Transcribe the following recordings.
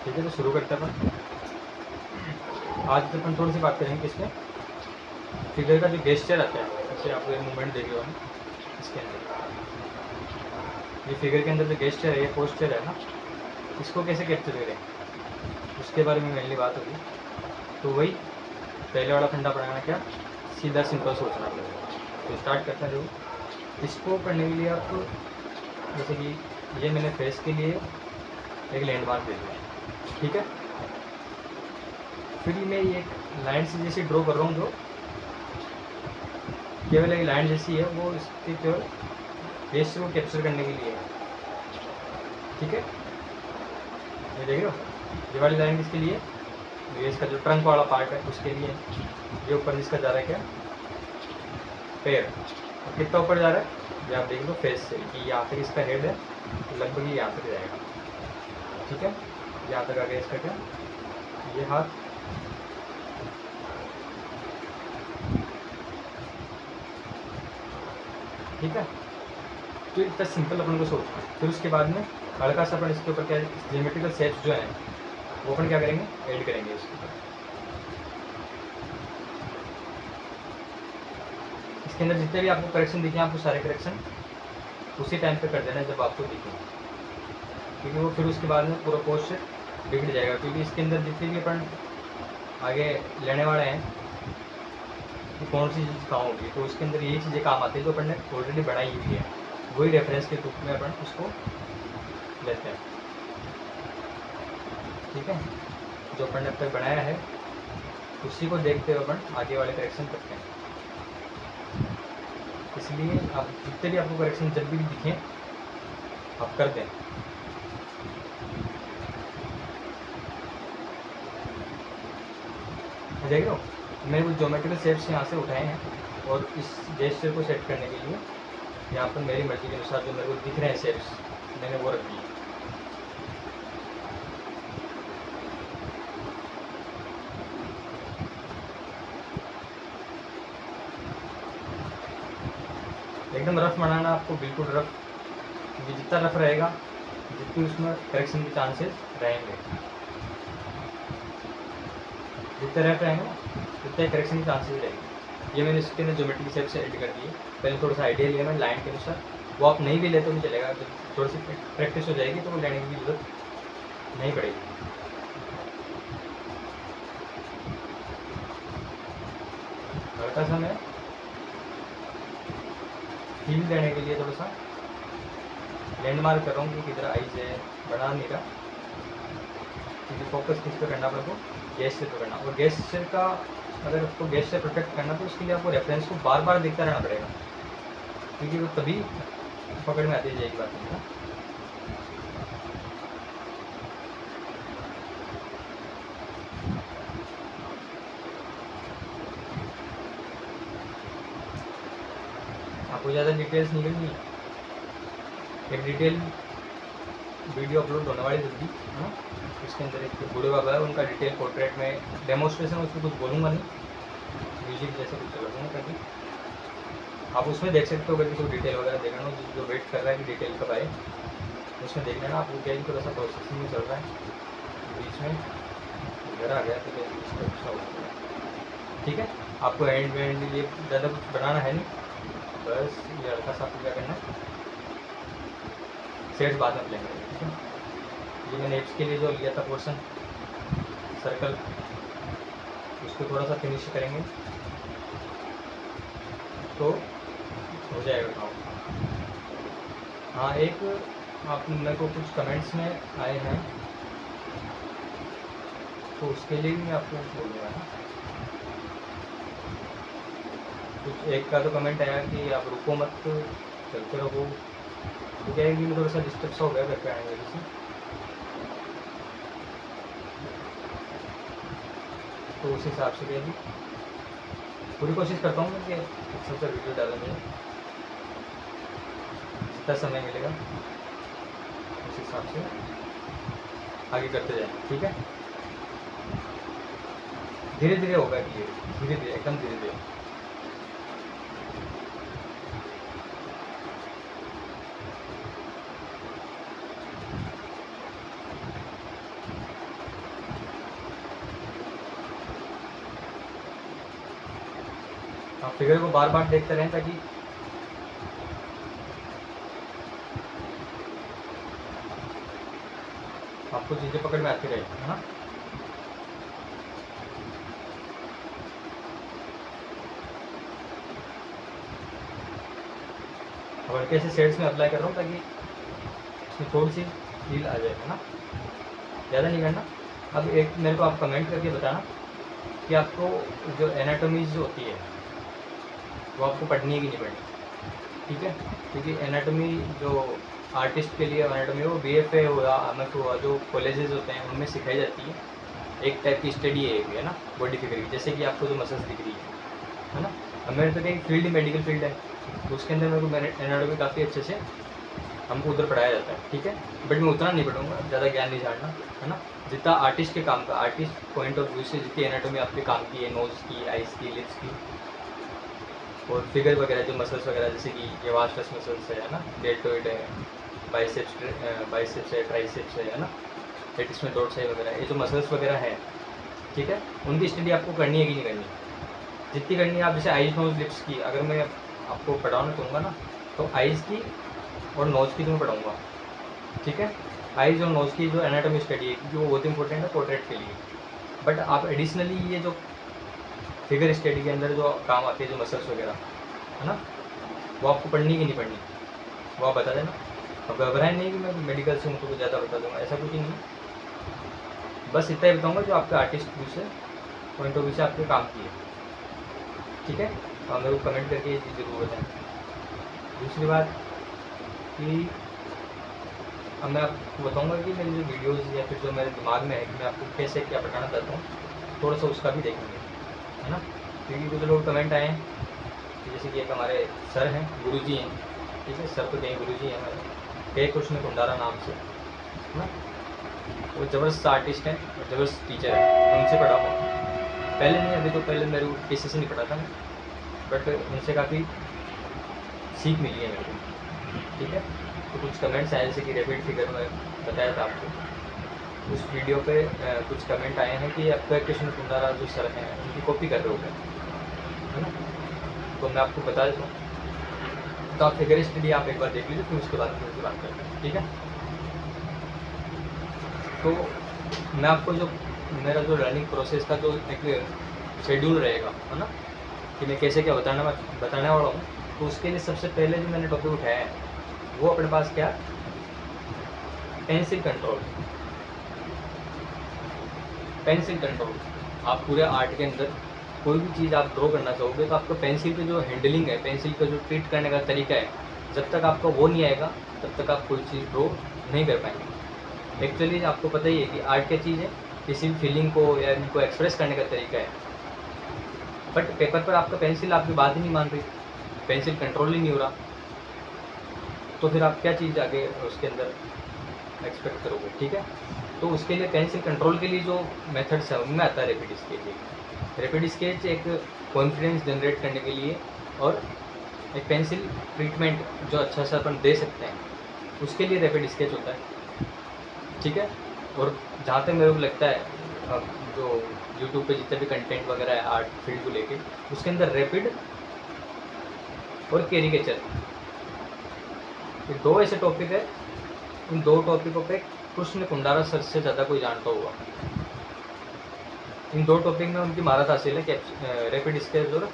ठीक है, तो शुरू करते हैं अपन। आज तो अपन थोड़ी सी बात करेंगे किसमें, फिगर का जो गेस्चर आता है, जैसे आप ये मूवमेंट देख रहे हो ना, इसके अंदर ये फिगर के अंदर जो गेस्चर है, ये पोस्चर है ना, इसको कैसे कैप्चर करें, उसके बारे में मेनली बात होगी। तो वही पहले वाला फंडा पढ़ाना, क्या सीधा सिंपल सोचना पड़ेगा। तो स्टार्ट करते हैं। जो इसको करने के लिए आपको, जैसे कि ये मैंने फेस के लिए एक लैंडमार्क दे दिया, ठीक है। फिर मैं ये एक लाइन से जैसे ड्रॉ कर रहा हूँ, जो केवल एक लाइन जैसी है, वो इसके केवल फेस को कैप्चर करने के लिए है, ठीक है। ये देख रहे हो, ये वाली लाइन किसके लिए, ये इसका जो ट्रंक वाला पार्ट है उसके लिए। ये ऊपर जिसका जा रहा है क्या, पैर, और कितना ऊपर जा रहा है ये आप देख लो फेस से, कि यहाँ तक इसका हेड है, लगभग ये यहाँ तक जाएगा, ठीक है। यहाँ तक आ गया इसका क्या, ये हाथ, ठीक है। तो इतना सिंपल अपन को सोचना है। फिर उसके बाद में हल्का सा अपन इसके ऊपर क्या ज्योमेट्रिकल शेप्स जो हैं वो अपन क्या करेंगे, ऐड करेंगे इसके ऊपर। इसके अंदर जितने भी आपको करेक्शन दिखे, आपको सारे करेक्शन उसी टाइम पे कर देना है जब आपको दिखे, क्योंकि वो फिर उसके बाद में पूरा पोस्चर बिगड़ जाएगा। क्योंकि इसके अंदर जितने भी अपन आगे लेने वाले हैं कि कौन सी चीज़ कहाँ होगी, तो उसके अंदर यही चीज़ें काम आती है जो अपन ने ऑलरेडी बनाई हुई है, वही रेफरेंस के रूप में अपन उसको लेते हैं, ठीक है। जो अपन ने अब तक बनाया है उसी को देखते हुए अपन आगे वाले करेक्शन करते हैं। इसलिए आप जितने भी आपको करेक्शन जब भी दिखें आप कर दें। देख रहे हो, मैंने कुछ ज्योमेट्रिकल शेप्स यहाँ से उठाए हैं, और इस जेस्चर को सेट करने के लिए यहाँ पर मेरी मर्जी के अनुसार जो मेरे को दिख रहे हैं शेप्स, मैंने वो रख दिए। एकदम रफ बनाना आपको, बिल्कुल रफ, क्योंकि जितना रफ रहेगा जितनी उसमें करेक्शन के चांसेस रहेंगे, जितने रफ रहेंगे ना उतने करेक्शन के चांसेस रहेंगे। ये मैंने इसके अंदर ज्योमेट्रिक शेप से ऐड कर दिए। पहले थोड़ा सा आइडिया लिया मैं लाइन के अनुसार, वो आप नहीं भी लेते तो भी चलेगा, जब थोड़ी सी प्रैक्टिस हो जाएगी तो वो लेने की जरूरत नहीं पड़ेगी। हल्का सा मैं फील देने के लिए थोड़ा सा लैंडमार्क कर रहा हूँ कि किधर आइज है, बना नहीं रहा, क्योंकि फोकस किस पे करना पड़ेगा, गैस से पकड़ना। और गैस से का अगर उसको गैस से प्रोटेक्ट करना तो उसके लिए आपको रेफरेंस को बार बार देखता रहना पड़ेगा, क्योंकि वो तभी पकड़ में आती जाएगी बात नहीं ना। आपको ज़्यादा डिटेल्स निकलनी है, एक डिटेल वीडियो अपलोड होने वाली जल्दी है ना, इसके अंदर एक बूढ़े बाबा है, उनका डिटेल पोर्ट्रेट में डेमोस्ट्रेशन, उसमें कुछ बोलूँगा नहीं, म्यूजिक जैसे कुछ चला दूँगा कभी, आप उसमें देख सकते हो। अगर किसी को डिटेल वगैरह देखना हो, जो वेट कर रहा है कि डिटेल कब आए, उसमें देख लेना। आपको क्या थोड़ा सा प्रोसेसिंग में चल रहा है, बीच में इधर आ गया तो अच्छा हो गया, ठीक है। आपको एंड में एंड ये ज़्यादा कुछ बनाना है नहीं, बस ये हल्का सा आपको क्या करना है, सेट्स बाद में लेंगे, ठीक है। ये मैंने एप्स के लिए जो लिया था पोर्शन सर्कल, उसको थोड़ा सा फिनिश करेंगे तो हो जाएगा काम। हाँ, एक आप मेरे को कुछ कमेंट्स में आए हैं तो उसके लिए भी मैं आपको बोलूँगा ना। कुछ एक का तो कमेंट आया कि आप रुको मत, चलते रहो, तो क्या है कि थोड़ा सा डिस्टर्ब सा हो गया घर पे आने वजह से, तो उस हिसाब से भी पूरी कोशिश करता हूँ कि अच्छा सा वीडियो डालने में जितना समय मिलेगा उस हिसाब से आगे करते जाएं, ठीक है। धीरे धीरे होगा कि ये धीरे धीरे, एकदम धीरे धीरे। आप फिगर को बार बार देखते रहें ताकि आपको चीज़ें पकड़ में आती रहेगी, है ना। अब हल्के से शेड्स में अप्लाई कर रहा हूँ ताकि इसमें थोड़ी सी फील आ जाए, है ना, ज़्यादा नहीं करना। अब एक मेरे को आप कमेंट करके बताना कि आपको जो एनाटॉमीज होती है वो आपको पढ़नी है कि नहीं पढ़नी, ठीक है। क्योंकि एनाटॉमी जो आर्टिस्ट के लिए एनाटॉमी हो, BFA हुआ, MF हुआ, जो कॉलेजेस होते हैं उनमें सिखाई जाती है। एक टाइप की स्टडी है ना बॉडी फिगर की, जैसे कि आपको जो मसल्स दिख रही है ना। अब मेरे तो कहीं फील्ड ही मेडिकल फील्ड है, तो उसके अंदर मेरे को एनाटॉमी काफ़ी अच्छे से हमको उधर पढ़ाया जाता है, ठीक है। बट मैं उतना नहीं पढ़ूंगा, ज़्यादा ज्ञान नहीं झाड़ना, है ना। जितना आर्टिस्ट के काम का, आर्टिस्ट पॉइंट ऑफ व्यू से जितनी एनाटॉमी आपके काम की है, नोज़ की, आइज़ की, लिप्स की, और फिगर वगैरह जो मसल्स वगैरह, जैसे कि ये वास्टस मसल्स है ना, डेल्टोइड है, बाइसेप्स है, ट्राइसेप्स है ना, पेटिस में डॉट्स है वगैरह, ये जो मसल्स वगैरह है, ठीक है, उनकी स्टडी आपको करनी है कि नहीं करनी, जितनी करनी है आप। जैसे आइज, नोज, लिप्स की अगर मैं आपको पढ़ाना चाहूँगा ना, तो आइज़ की और नोज़ की तो मैं पढ़ाऊँगा, ठीक है। आइज़ और नोज़ की जो एनाटॉमी स्टडी है, क्योंकि वो बहुत इंपॉर्टेंट है पोर्ट्रेट के लिए। बट आप एडिशनली ये जो फिगर स्टडी के अंदर जो काम आती है, जो मसल्स वगैरह, है ना, वो आपको पढ़नी कि नहीं पढ़नी, वो आप बता देना। अब घबराएं नहीं कि मैं मेडिकल से उनको कुछ ज़्यादा बता दूँगा, ऐसा कुछ ही नहीं। बस इतना ही बताऊँगा जो आपके आर्टिस्ट व्यू से, पॉइंट ऑफ व्यू से आपके काम की है, ठीक है। तो मेरे को कमेंट करके ये चीज़ ज़रूर बताएं। दूसरी बात कि अब मैं आपको बताऊँगा कि मेरी जो वीडियोज़ या फिर जो मेरे दिमाग में है कि मैं आपको कैसे क्या बताना चाहता हूँ, थोड़ा सा उसका भी देखेंगे, है ना। क्योंकि कुछ लोग कमेंट आए हैं, जैसे कि एक हमारे सर हैं, गुरुजी हैं, ठीक है, सर तो कहीं गुरुजी हैं हमारे, के कृष्ण कुंडारा नाम से, है ना। वो ज़बरदस्त आर्टिस्ट हैं और ज़बरदस्त टीचर है, उनसे पढ़ा हुआ पहले नहीं, अभी तो पहले मेरे को किसी से नहीं पढ़ा था मैं, बट उनसे काफ़ी सीख मिली है मेरे को, ठीक है। तो कुछ कमेंट्स आए, जैसे कि रैपिड फिगर में बताया था आपको उस वीडियो पे, कुछ कमेंट आए हैं कि आपका कृष्ण कुंडारा जो सर हैं उनकी कॉपी कर रहे हो गए, है ना। तो मैं आपको बता देता हूँ, तो आप फिगर स्टडी आप एक बार देख लीजिए, फिर उसके बाद फिर बात करते हैं, ठीक है। तो मैं आपको जो मेरा जो लर्निंग प्रोसेस का जो एक शेड्यूल रहेगा, है ना, कि मैं कैसे क्या बताने वाला हूँ, तो उसके लिए सबसे पहले जो मैंने टॉपिक उठाया है वो अपने पास क्या, पेंसिल कंट्रोल। पेंसिल कंट्रोल, आप पूरे आर्ट के अंदर कोई भी चीज़ आप ड्रॉ करना चाहोगे तो आपको पेंसिल की जो हैंडलिंग है, पेंसिल का जो ट्रीट करने का तरीका है, जब तक आपको वो नहीं आएगा तब तक आप कोई चीज़ ड्रॉ नहीं कर पाएंगे। एक्चुअली आपको पता ही है कि आर्ट क्या चीज़ है, किसी भी फीलिंग को या इनको एक्सप्रेस करने का तरीका है। बट पेपर पर आपका पेंसिल आपकी बात ही नहीं मान रही, पेंसिल कंट्रोल ही नहीं हो रहा, तो फिर आप क्या चीज़ आगे उसके अंदर एक्सपेक्ट करोगे, ठीक है। तो उसके लिए पेंसिल कंट्रोल के लिए जो मेथड्स है उनमें आता है रैपिड स्केच। रैपिड स्केच एक कॉन्फिडेंस जनरेट करने के लिए और एक पेंसिल ट्रीटमेंट जो अच्छा सा अपन दे सकते हैं, उसके लिए रैपिड स्केच होता है, ठीक है। और जहाँ तक मेरे को लगता है, अब जो यूट्यूब पे जितने भी कंटेंट वगैरह है आर्ट फील्ड को लेके, उसके अंदर रैपिड और कैरिकेचर, ये दो ऐसे टॉपिक है, इन दो टॉपिकों पे कृष्ण कुंडारा सर से ज़्यादा कोई जानता होगा। इन दो टॉपिक में उनकी महारत हासिल है, रैपिड स्केच और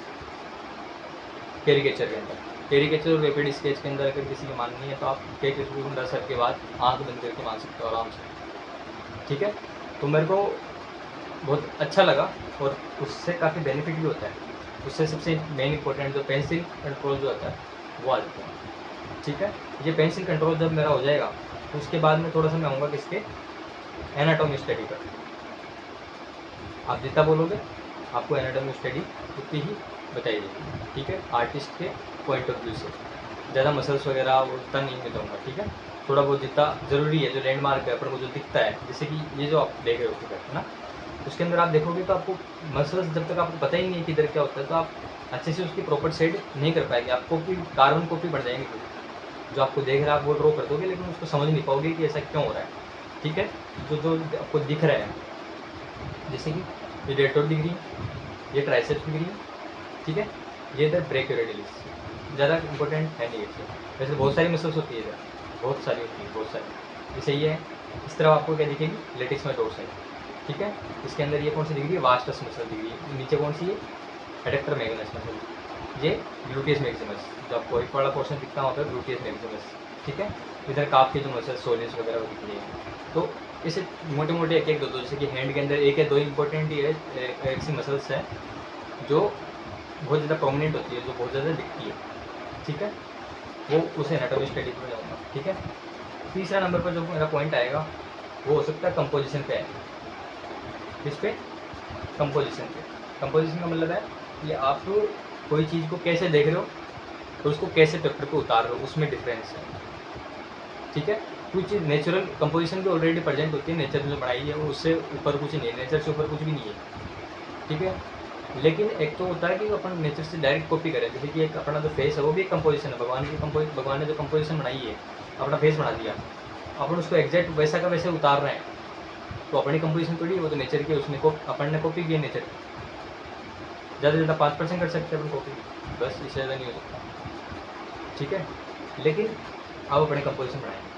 कैरिकेचर के अंदर। कैरिकेचर और रैपिड स्केच के अंदर अगर किसी की माननी है तो आप कृष्ण कुंडारा सर के बाद आँख बंद करके मान सकते हो आराम से, ठीक है। तो मेरे को बहुत अच्छा लगा और उससे काफ़ी बेनिफिट भी होता है। उससे सबसे मेन इंपॉर्टेंट जो पेंसिल कंट्रोल जो होता है वो आ जाता है, ठीक है। ये पेंसिल कंट्रोल जब मेरा हो जाएगा तो उसके बाद में थोड़ा सा मैं आऊँगा किसके, एनाटॉमी स्टडी पर। आप जितना बोलोगे आपको एनाटॉमी स्टडी उतनी ही बताई जाएगी, ठीक है, आर्टिस्ट के पॉइंट ऑफ व्यू से। ज़्यादा मसल्स वगैरह वो उतना नहीं बताऊँगा, ठीक है। थोड़ा बहुत जितना ज़रूरी है, जो लैंडमार्क है पर वो जो दिखता है, जैसे कि ये जो आप देख रहे हो फिगर, है ना, उसके अंदर आप देखोगे तो आपको मसल्स जब तक आपको पता ही नहीं है कि इधर क्या होता है, तो आप अच्छे से उसकी प्रॉपर शेड नहीं कर पाएंगे। आपको भी कार्बन कॉपी बढ़ जाएंगे, जो आपको देख रहा है आप वो ड्रॉ कर दोगे, लेकिन उसको समझ नहीं पाओगे कि ऐसा क्यों हो रहा है, ठीक है। जो आपको दिख रहा है, जैसे कि ये डेल्टोइड दिख रही है, ये ट्राइसेप्स दिख रही है, ठीक है, ये इधर ब्रेकियोरेडियलिस, ज़्यादा इंपॉर्टेंट है नहीं इससे। वैसे बहुत सारी मसल्स होती है इधर, बहुत सारी होती है, बहुत सारी। जैसे ये है, इस तरफ आपको क्या दिखेगी, लेटिस में डोर्स है, ठीक है। इसके अंदर ये कौन सी दिख रही है, वास्टस मसल दिख रही है। नीचे कौन सी है, एडेक्टर मैग्नस मसल, ये ग्लूटियस मैक्सिमस, जो आपको एक वाला पोर्शन दिखता होता है ग्लूटियस मैक्सिमस, ठीक है। इधर काफ की जो मसल सोलिस वगैरह वो दिख रही है। तो इसे मोटे मोटे एक एक दो दो, जैसे कि हैंड के अंदर एक या दो इंपॉर्टेंट ये एक सी मसल्स है जो बहुत ज़्यादा प्रोमिनेंट होती है, जो बहुत ज़्यादा दिखती है, ठीक है। वो उसे एनाटॉमी स्टडी में जाऊँगा, ठीक है। तीसरा नंबर पर जो मेरा पॉइंट आएगा वो हो सकता है कंपोजिशन पे है। किस पे, कंपोजिशन पे। कंपोजिशन का मतलब है कि आप कोई चीज़ को कैसे देख रहे हो और उसको कैसे पेपर पे उतार रहे हो, उसमें डिफरेंस है, ठीक है। कुछ चीज़ नेचुरल कंपोजिशन भी ऑलरेडी प्रेजेंट होती है, नेचर ने बनाई है, वो उससे ऊपर कुछ नहीं है, नेचर से ऊपर कुछ भी नहीं है, ठीक है। लेकिन एक तो होता है कि अपन नेचर से डायरेक्ट कॉपी करें, जैसे कि एक अपना जो फेस है वो भी एक कंपोजिशन है, भगवान ने जो कंपोजिशन बनाई है, अपना फेस बना दिया, अपन उसको एग्जैक्ट वैसा का वैसे उतार रहे हैं, तो अपनी कंपोजिशन थोड़ी, वो तो नेचर की, उसने अपन ने कॉपी की है नेचर की। ज़्यादा से ज़्यादा 5% कर सकते हैं अपन कॉपी, बस इससे ज़्यादा नहीं हो सकता, ठीक है। लेकिन आप अपने कंपोजिशन बनाएंगे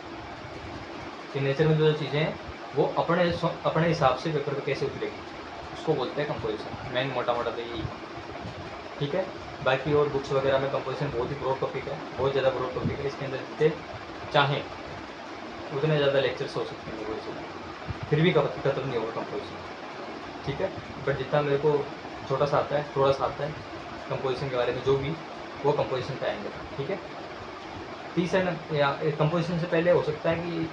कि नेचर में जो चीज़ें हैं वो अपने हिसाब से पेपर पे कैसे उतरेगी, उसको बोलते हैं कंपोजिशन। मेन मोटा मोटा तो यही है, ठीक है। बाकी और बुक्स वगैरह में कंपोजिशन बहुत ही ब्रॉड टॉपिक है, बहुत ज़्यादा ब्रॉड टॉपिक है। इसके अंदर जितने चाहें उतने ज़्यादा लेक्चर्स हो सकते हैं कंपोजिशन, फिर भी खत्म नहीं होगा कंपोजिशन, ठीक है। बट जितना मेरे को छोटा सा आता है, थोड़ा सा आता है कंपोजिशन के बारे में, जो भी वो कंपोजिशन पे आएंगे, ठीक है। तीसरा या कंपोजिशन से पहले हो सकता है कि,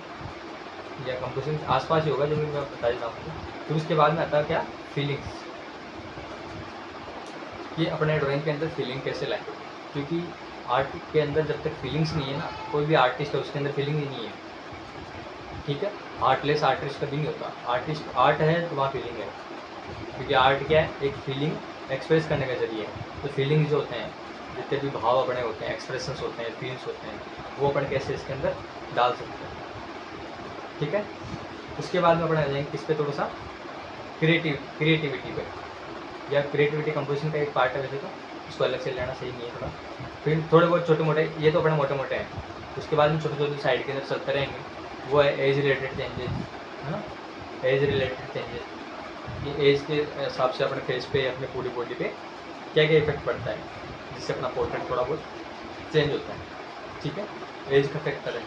या कंपोजिशन आसपास ही होगा जो मैं बता देता हूँ। फिर उसके बाद में आता है क्या, फीलिंग्स। ये अपने ड्राइंग के अंदर फीलिंग कैसे लाएं, क्योंकि आर्ट के अंदर जब तक फीलिंग्स नहीं है ना, कोई भी आर्टिस्ट है उसके अंदर फीलिंग ही नहीं है, ठीक है। आर्टलेस आर्टिस्ट कभी नहीं होता, आर्टिस्ट आर्ट है तो वहाँ फीलिंग है, क्योंकि आर्ट क्या है, एक फीलिंग एक्सप्रेस करने का जरिए है। तो फीलिंग्स जो होते हैं, जितने भी भाव अपने होते हैं, एक्सप्रेशंस होते हैं, फील्स होते हैं, वो अपन कैसे इसके अंदर डाल सकते हैं, ठीक है। उसके बाद में अपन आ जाएंगे किस पे, थोड़ा सा क्रिएटिविटी पे, या क्रिएटिविटी कंपोजिशन का एक पार्ट है वैसे तो, उसको अलग से लेना सही नहीं है थोड़ा। फिर थोड़े बहुत छोटे मोटे, ये तो अपने मोटे मोटे हैं। उसके बाद में छोटे छोटे साइड के अंदर चलते रहेंगे, वो है एज रिलेटेड चेंजेस, है ना, एज रिलेटेड चेंजेस। ये एज के हिसाब से अपने फेस पे, अपने पूरी बॉडी पे क्या क्या इफेक्ट पड़ता है, जिससे अपना पोर्ट्रेट थोड़ा बहुत चेंज होता है, ठीक है। एज का फैक्टर है।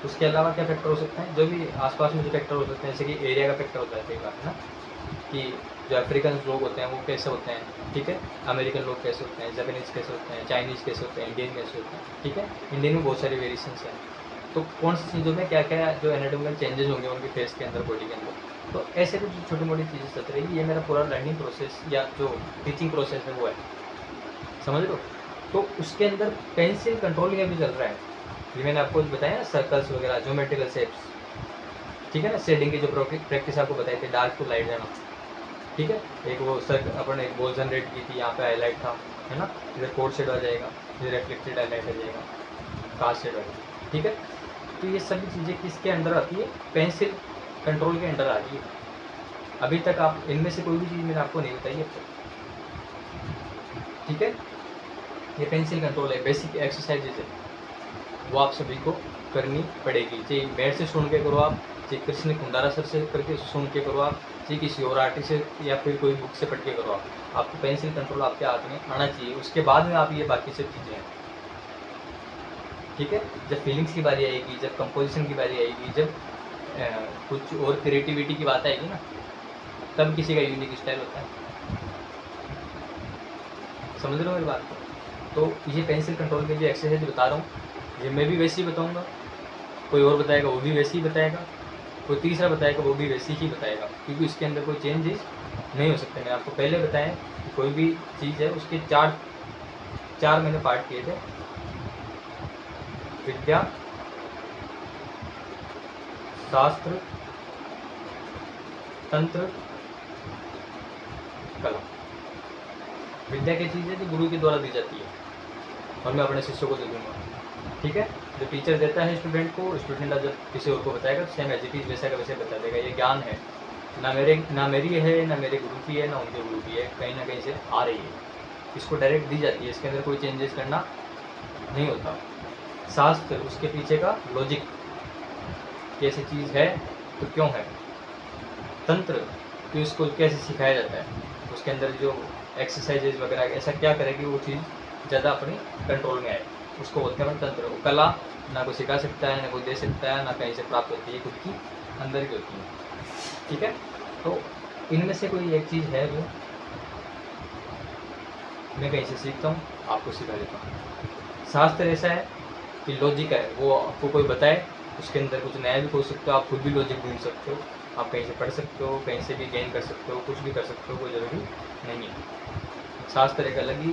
उसके अलावा क्या फैक्टर हो सकता है, जो भी आसपास में जो फैक्टर हो सकते हैं, जैसे कि एरिया का फैक्टर होता है कई बार, है ना, कि जो अफ्रीकन लोग होते हैं वो कैसे होते हैं, ठीक है। अमेरिकन लोग कैसे होते हैं, जापानीज़ कैसे होते हैं, चाइनीज़ कैसे होते हैं, इंडियन कैसे होते हैं, ठीक है। इंडियन में बहुत सारे वेरिएशंस हैं, तो कौन सी चीज़ों में क्या क्या जो एनाटॉमिकल चेंजेस होंगे उनके फेस के अंदर, बॉडी के अंदर, तो ऐसे कुछ छोटी मोटी चीज़ें चलती रहेगी। ये मेरा पूरा लर्निंग प्रोसेस या जो टीचिंग प्रोसेस है वो है, समझ लो। तो उसके अंदर पेंसिल कंट्रोलिंग अभी चल रहा है, ये मैंने आपको बताया ना, सर्कल्स वगैरह, ज्योमेट्रिकल शेप्स, ठीक है ना। शेडिंग की जो प्रैक्टिस आपको बताई थी, डार्क टू लाइट जाना, ठीक है। एक वो अपन एक बॉल जनरेट की थी, यहाँ पे हाईलाइट था, है ना, इधर कोड शेड आ जाएगा, इधर रिफ्लेक्टेड हाईलाइट आ जाएगा, कास्ट शेड आ जाएगा, ठीक है। तो ये सभी चीज़ें किसके अंडर आती है, पेंसिल कंट्रोल के अंडर आती है। अभी तक आप इनमें से कोई भी चीज़ मैंने आपको नहीं बताई अब तक, ठीक है। ये पेंसिल कंट्रोल है, बेसिक एक्सरसाइजेज है, वो आप सभी को करनी पड़ेगी। चाहे मेरे से सुन के करो आप, चाहे कृष्ण कुंदारा सर से करके सुन के करो आप, चाहे किसी और आर्टिस्ट से या फिर कोई बुक से पढ़ के करो आप, आपको पेंसिल कंट्रोल आपके हाथ में आना चाहिए। उसके बाद में आप ये बाकी सब चीज़ें हैं, ठीक है। जब फीलिंग्स की बारी आएगी, जब कंपोजिशन की बारी आएगी, जब कुछ और क्रिएटिविटी की बात आएगी ना, तब किसी का यूनिक स्टाइल होता है, समझ रहे हो मेरी बात को। तो ये पेंसिल कंट्रोल के लिए एक्सरसाइज बता रहा हूँ, ये मैं भी वैसे ही बताऊँगा, कोई और बताएगा वो भी वैसे ही बताएगा, कोई तीसरा बताएगा वो भी वैसे ही बताएगा, क्योंकि इसके अंदर कोई चेंजेस नहीं हो सकते। मैंने आपको पहले बताया कि कोई भी चीज़ है उसके चार मैंने पार्ट किए थे, विद्या, शास्त्र, तंत्र, कला। विद्या की चीज़ है जो गुरु के द्वारा दी जाती है और मैं अपने शिष्यों को दे दूँगा, ठीक है। जो टीचर देता है स्टूडेंट को, स्टूडेंट जब किसी और को बताएगा तो सेम एज इट इज़ वैसा का वैसे बता देगा। ये ज्ञान है, ना मेरी है, ना मेरे गुरु की है, ना उनके गुरु की है, कहीं ना कहीं से आ रही है, इसको डायरेक्ट दी जाती है, इसके अंदर कोई चेंजेस करना नहीं होता। शास्त्र उसके पीछे का लॉजिक, कैसी चीज़ है तो क्यों है, तंत्र कि उसको कैसे सिखाया जाता है, उसके अंदर जो एक्सरसाइजेज वगैरह ऐसा क्या करे कि वो चीज़ ज़्यादा अपने कंट्रोल में आए, उसको बोलते हैं तंत्र। वो कला ना कोई सिखा सकता है, ना कोई दे सकता है, ना कहीं से प्राप्त होती है, खुद की अंदर की होती है। ठीक है, तो इनमें से कोई एक चीज़ है जो मैं कहीं से सीखता हूँ, आपको सिखा देता हूँ। शास्त्र ऐसा है कि लॉजिक है, वो आपको कोई बताए, उसके अंदर कुछ नया भी हो सकता है, आप खुद भी लॉजिक ढूंढ सकते हो, आप कहीं से पढ़ सकते हो, कहीं से भी गेन कर सकते हो, कुछ भी कर सकते हो, कोई ज़रूरी नहीं है। शास्त्र एक अलग ही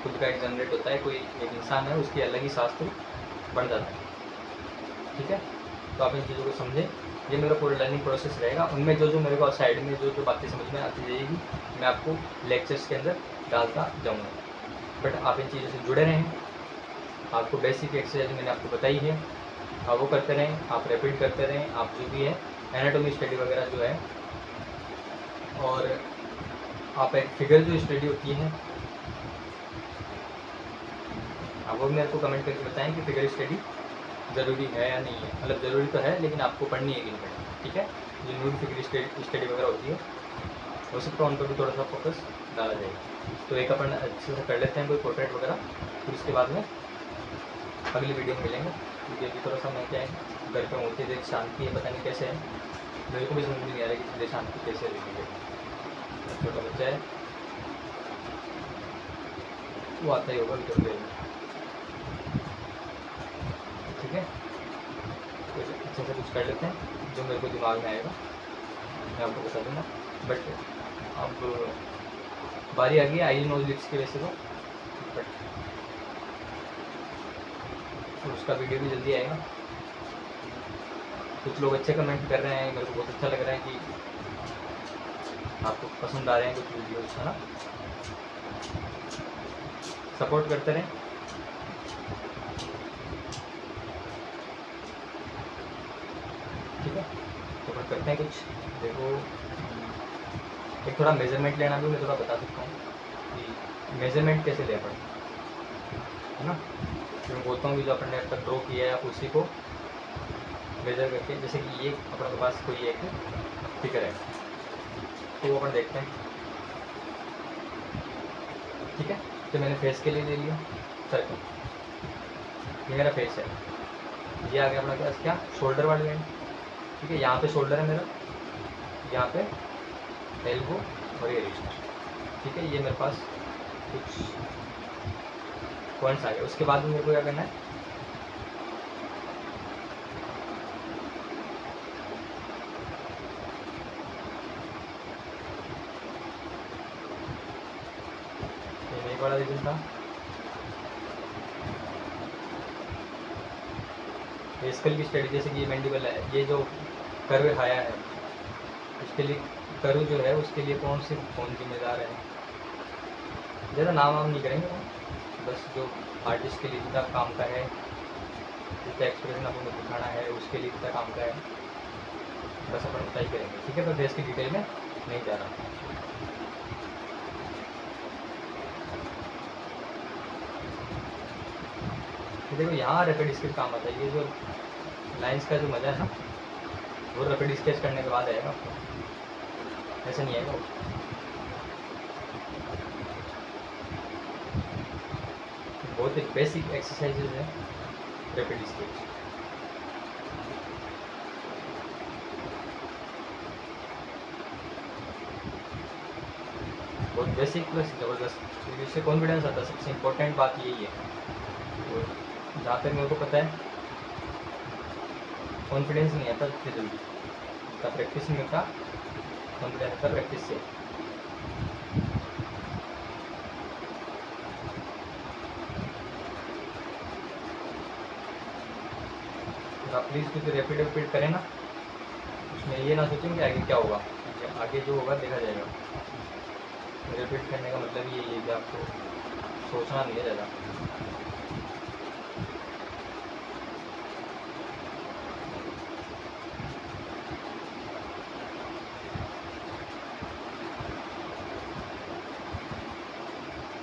खुद का एक जनरेट होता है, कोई एक इंसान है उसकी अलग ही शास्त्र बन जाता है। ठीक है, तो आप इन चीज़ों को समझें, ये मेरा पूरा लर्निंग प्रोसेस रहेगा। उनमें जो जो मेरे को साइड में जो जो बातें समझ में आती जाएगी मैं आपको लेक्चर्स के अंदर डालता जाऊँगा। बट आप इन चीज़ों से जुड़े रहें, आपको बेसिक एक्सरसाइज मैंने आपको बताई है, आप वो करते रहें, आप रिपीट करते रहें, आप जो भी है एनाटॉमी स्टडी वगैरह जो है, और आप एक फिगर जो स्टडी होती है आप वो मेरे को कमेंट करके बताएं कि फिगर स्टडी ज़रूरी है या नहीं है। मतलब ज़रूरी तो है लेकिन आपको पढ़नी है कि नहीं पढ़नी। ठीक है, जो न्यूड फिगर स्टडी वगैरह होती है हो सकता है उन पर भी थोड़ा सा फोकस डाला जाएगा। तो एक अपन अच्छे से कर लेते हैं कोई पोर्ट्रेट वगैरह, फिर उसके बाद में अगली वीडियो में मिलेंगे। क्योंकि अभी थोड़ा सा मैं क्या है घर पर होती है, शांति है, पता नहीं कैसे है, मेरे को भी समझ नहीं आ रहा कि इतनी शांति कैसे रहेगी। छोटा बच्चा है वो आता ही होगा भी तो। ठीक है, तो अच्छे से कुछ कर लेते हैं, जो मेरे को दिमाग में आएगा मैं आपको बता दूँगा। बट अब बारी आ गई आई नोज लिप्स की वैसे तो, बट उसका वीडियो भी जल्दी आएगा। कुछ लोग अच्छे कमेंट कर रहे हैं, मेरे को बहुत अच्छा लग रहा है कि आपको पसंद आ रहे हैं कुछ वीडियोस, है ना। सपोर्ट करते रहें। ठीक है, तो अपन करते हैं कुछ। देखो एक थोड़ा मेजरमेंट लेना भी मैं थोड़ा बता सकता हूँ कि मेजरमेंट कैसे ले अपन, है ना। तो मैं बोलता हूँ कि जो अपन ने अब तक ड्रॉ किया है आप उसी को मेजर करके, जैसे कि ये अपने पास कोई एक फिगर है तो वो अपन देखते हैं। ठीक है, तो मैंने फेस के लिए ले लिया सर्कल, ये मेरा फेस है, ये आ गया अपना पास क्या शोल्डर वाली लाइन। ठीक है, यहाँ पे शोल्डर है मेरा, यहाँ पे एल्बो और ये रिस्ट। ठीक है, ये मेरे पास कुछ पॉइंट्स आ गए। उसके बाद में मेरे को क्या करना है, ये एक बड़ा रीजन था। स्कल की स्टडी, जैसे कि ये मैंडिबल है, ये जो कर्व आया है उसके लिए, कर्व जो है उसके लिए कौन जिम्मेदार है, ज़्यादा नाम वाम नहीं करेंगे, बस जो आर्टिस्ट के लिए जितना काम का है, जितना एक्सप्रेशन आपको दिखाना है उसके लिए जितना काम का है, बस अपन उतना ही करेंगे। ठीक है, तो फेस की डिटेल में नहीं जा रहा। तो देखो यहाँ रैपिड स्केच काम आता है, ये जो लाइंस का जो मज़ा है ना वो रैपिड स्केच करने के बाद आएगा आपको, ऐसे नहीं आएगा। बहुत ही बेसिक एक्सरसाइजेज है रैपिड स्केच। बहुत बेसिक प्लस ज़बरदस्त, इससे कॉन्फिडेंस आता है। सबसे इम्पोर्टेंट बात यही है, तो जहाँ तक मेरे को पता है कॉन्फिडेंस नहीं आता इतनी जल्दी, का प्रैक्टिस नहीं होता, कॉन्फिडेंस आता प्रैक्टिस से। तो आप प्लीज़ कुछ रैपिड करें ना, उसमें ये ना सोचें कि आगे क्या होगा, आगे जो होगा देखा जाएगा। रैपिड करने का मतलब ये है कि आपको सोचना नहीं है ज़्यादा।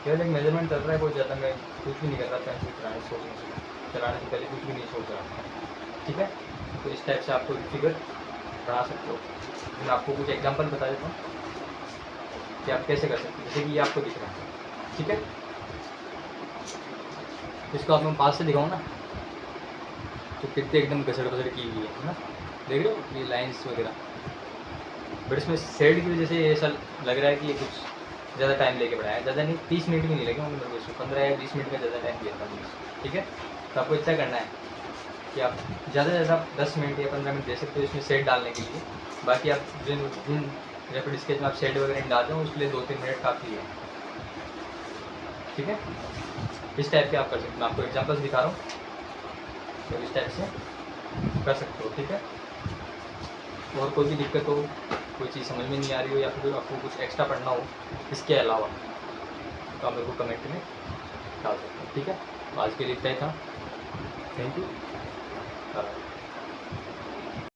केवल एक मेजरमेंट चल रहा है, कोई ज़्यादा मैं कुछ भी नहीं कर रहा, पेंसिल चलाने से पहले कुछ भी नहीं सोच रहा, ठीक है। तो इस टाइप से आपको फिगर बना सकते हो। मैं आपको कुछ एग्जांपल बता देता हूँ कि आप कैसे कर सकते हो, जैसे कि ये आपको दिख रहा है, ठीक है। इसको आप मैं पास से दिखाऊँ ना, तो कितने एकदम घसड़ की हुई है ना, देख रहे हो ये लाइंस वगैरह। बट इसमें शेड की वजह से ऐसा लग रहा है कि ये कुछ ज़्यादा टाइम लेके बनाया, ज़्यादा नहीं, 30 मिनट भी नहीं लगे होंगे मेरे को इसको, 15 या 20 मिनट का ज़्यादा टाइम दिया था मुझे, ठीक है। तो आपको इतना करना है कि आप ज़्यादा से ज़्यादा 10 मिनट या 15 मिनट दे सकते हो इसमें शेड डालने के लिए। बाकी आप जिन रैपिड स्केच में आप शेड वगैरह नहीं डालते हो उसके लिए 2-3 मिनट काफ़ी है, ठीक है। इस टाइप के आप कर सकते हो, मैं आपको एग्जाम्पल्स दिखा रहा हूँ, तो इस टाइप से कर सकते हो, ठीक है। और कोई भी दिक्कत हो, कोई चीज़ समझ में नहीं आ रही हो, या फिर आपको कुछ एक्स्ट्रा पढ़ना हो इसके अलावा, तो आप मेरे को कमेंट में डाल सकते हो, ठीक है। तो आज के लिए इतना ही था, थैंक यू।